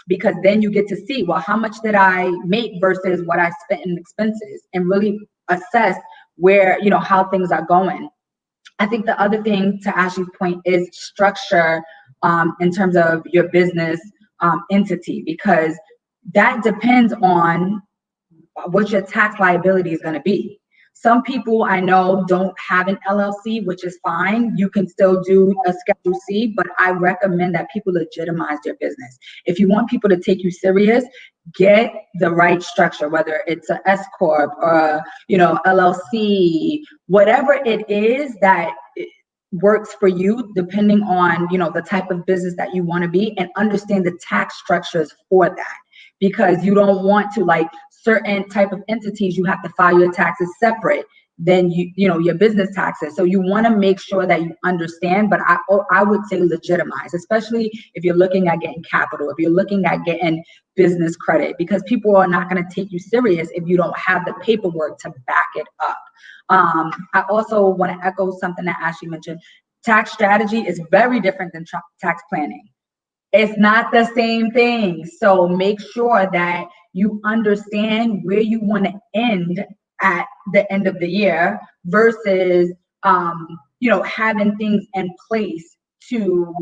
because then you get to see, well, how much did I make versus what I spent in expenses, and really assess where, you know, how things are going. I think the other thing, to Ashley's point, is structure in terms of your business entity, because that depends on what your tax liability is going to be. Some people I know don't have an LLC, which is fine. You can still do a Schedule C, but I recommend that people legitimize their business. If you want people to take you serious, get the right structure, whether it's an S Corp or, you know, LLC, whatever it is that works for you, depending on, you know, the type of business that you want to be, and understand the tax structures for that. Because you don't want to, like, certain type of entities, you have to file your taxes separate than you know, your business taxes. So you want to make sure that you understand, but I would say legitimize, especially if you're looking at getting capital, if you're looking at getting business credit, because people are not going to take you serious if you don't have the paperwork to back it up. I also want to echo something that Ashley mentioned. Tax strategy is very different than tax planning. It's not the same thing. So make sure that you understand where you want to end at the end of the year versus, you know, having things in place to,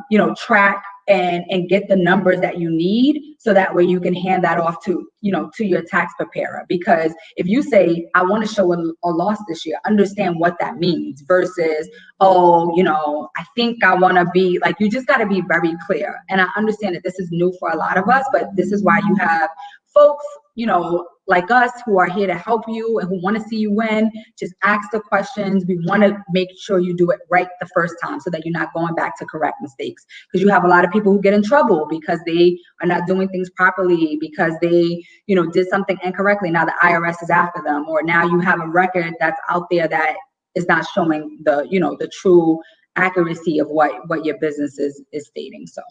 you know, track and get the numbers that you need, so that way you can hand that off to, you know, to your tax preparer. Because if you say, I want to show a loss this year, understand what that means versus, oh, you know, I think I want to be like, you just got to be very clear. And I understand that this is new for a lot of us, but this is why you have folks, you know, like us, who are here to help you and who want to see you win. Just ask the questions. We want to make sure you do it right the first time, so that you're not going back to correct mistakes. Because you have a lot of people who get in trouble because they are not doing things properly, because they, you know, did something incorrectly. Now the IRS is after them, or now you have a record that's out there that is not showing the, you know, the true accuracy of what your business is stating. So.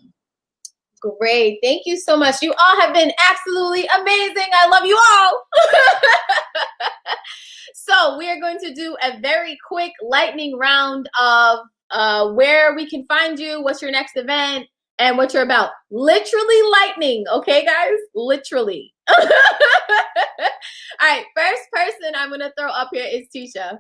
Great. Thank you so much. You all have been absolutely amazing. I love you all. So we are going to do a very quick lightning round of where we can find you, what's your next event, and what you're about. Literally lightning. Okay, guys? Literally. All right. First person I'm going to throw up here is Tisha.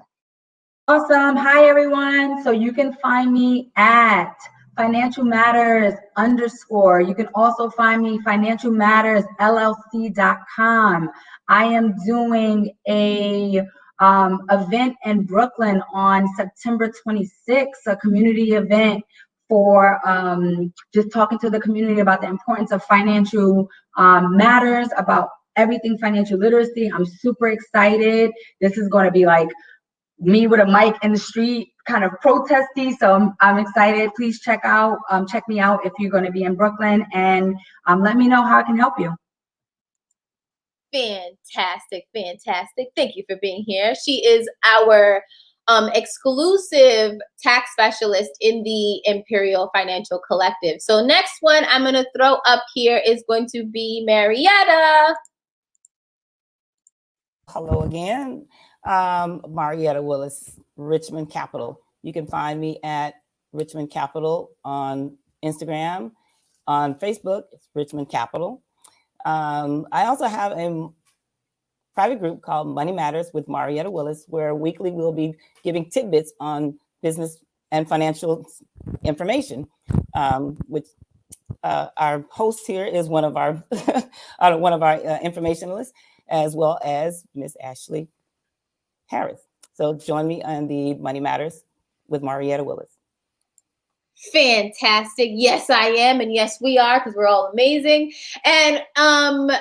Awesome. Hi, everyone. So you can find me at Financial Matters _. You can also find me financialmattersllc.com. I am doing a event in Brooklyn on September 26th, a community event for just talking to the community about the importance of financial matters, about everything financial literacy. I'm super excited. This is going to be like me with a mic in the street, kind of protesty. So I'm excited. Please check me out if you're going to be in Brooklyn, and let me know how I can help you. Fantastic. Thank you for being here. She is our exclusive tax specialist in the Imperial Financial Collective. So next one I'm going to throw up here is going to be Marietta. Hello again. Marietta Willis, Richmond Capital. You can find me at Richmond Capital on Instagram. On Facebook, it's Richmond Capital. I also have a private group called Money Matters with Marietta Willis, where weekly we'll be giving tidbits on business and financial information, which our host here is one of our informationalists, as well as Miss Ashley Harris. So join me on the Money Matters with Marietta Willis. Fantastic. Yes, I am. And yes, we are, because we're all amazing. And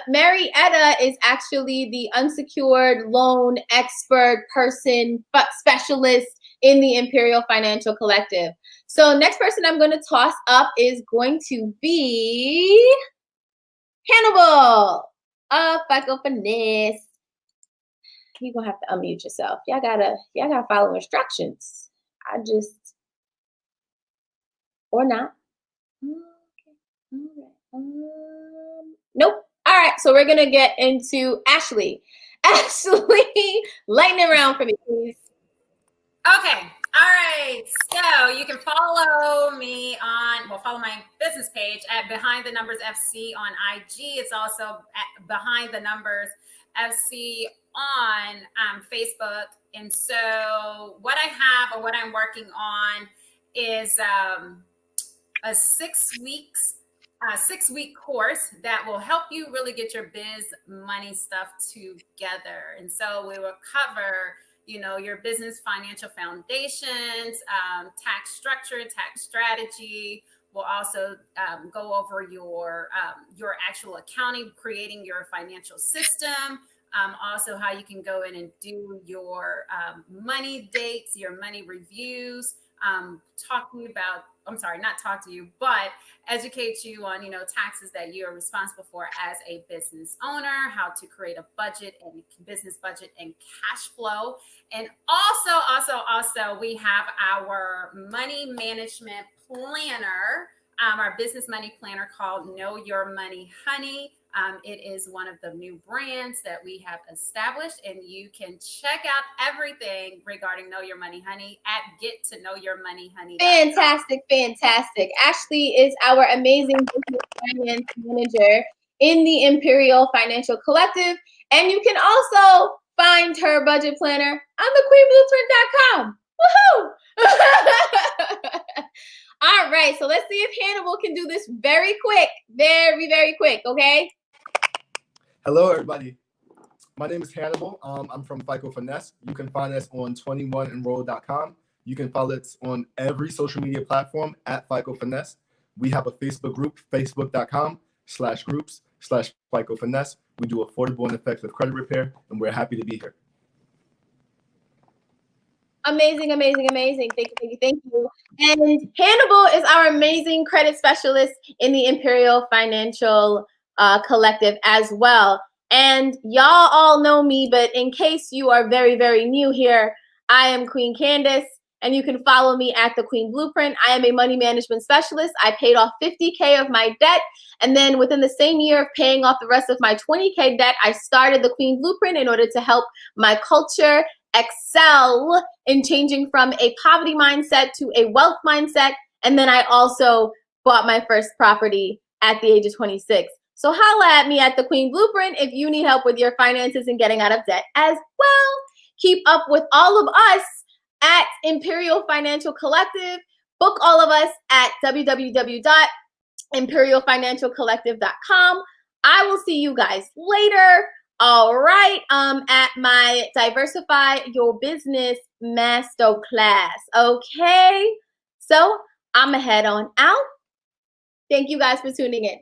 Marietta is actually the unsecured loan expert person, specialist in the Imperial Financial Collective. So next person I'm going to toss up is going to be Hannibal of FICO Finesse. You're going to have to unmute yourself. Y'all gotta follow instructions. Or not. Okay. All right. Nope. All right. So we're gonna get into Ashley. Ashley, lightning round for me, please. Okay. All right. So you can follow me follow my business page at Behind the Numbers FC on IG. It's also at Behind the Numbers FC on Facebook. And so what I have, or what I'm working on, is a 6 week course that will help you really get your biz money stuff together. And so we will cover, your business financial foundations, tax structure, tax strategy. We'll also go over your actual accounting, creating your financial system. Also how you can go in and do your money dates, your money reviews, but educate you on, taxes that you are responsible for as a business owner, how to create a budget and business budget and cash flow. And also we have our money management planner, our business money planner called Know Your Money Honey. It is one of the new brands that we have established, and you can check out everything regarding Know Your Money Honey at gettoknowyourmoneyhoney.com. Fantastic. Ashley is our amazing business finance manager in the Imperial Financial Collective, and you can also find her budget planner on thequeenblueprint.com. Woohoo! All right, so let's see if Hannibal can do this very quick, very quick, okay? Hello, everybody. My name is Hannibal. I'm from FICO Finesse. You can find us on 21enroll.com. You can follow us on every social media platform at FICO Finesse. We have a Facebook group, facebook.com/groups/FICO Finesse. We do affordable and effective credit repair, and we're happy to be here. Amazing. Thank you. And Hannibal is our amazing credit specialist in the Imperial Financial Collective as well. And y'all all know me, but in case you are very, very new here, I am Queen Candace, and you can follow me at the Queen Blueprint. I am a money management specialist. I paid off $50K of my debt, and then within the same year of paying off the rest of my $20K debt, I started the Queen Blueprint in order to help my culture excel in changing from a poverty mindset to a wealth mindset. And then I also bought my first property at the age of 26. So holla at me at the Queen Blueprint if you need help with your finances and getting out of debt as well. Keep up with all of us at Imperial Financial Collective book all of us at www.imperialfinancialcollective.com. I will see you guys later. All right, at my Diversify Your Business Masterclass. Okay, so I'm gonna head on out. Thank you guys for tuning in.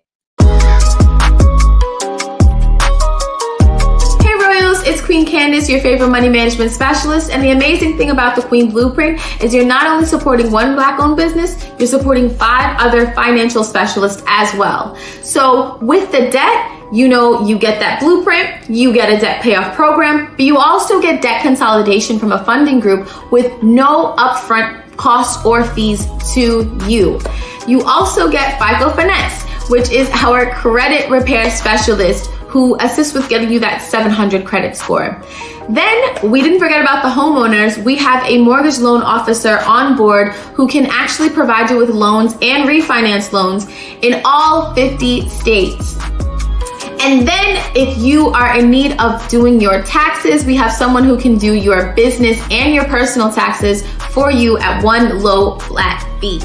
Hey Royals, it's Queen Candace, your favorite money management specialist. And the amazing thing about the Queen Blueprint is you're not only supporting one Black-owned business, you're supporting 5 other financial specialists as well. So with the debt, you know, you get that blueprint, you get a debt payoff program, but you also get debt consolidation from a funding group with no upfront costs or fees to you. You also get FICO Finesse, which is our credit repair specialist who assists with getting you that 700 credit score. Then we didn't forget about the homeowners. We have a mortgage loan officer on board who can actually provide you with loans and refinance loans in all 50 states. And then if you are in need of doing your taxes, we have someone who can do your business and your personal taxes for you at one low flat fee.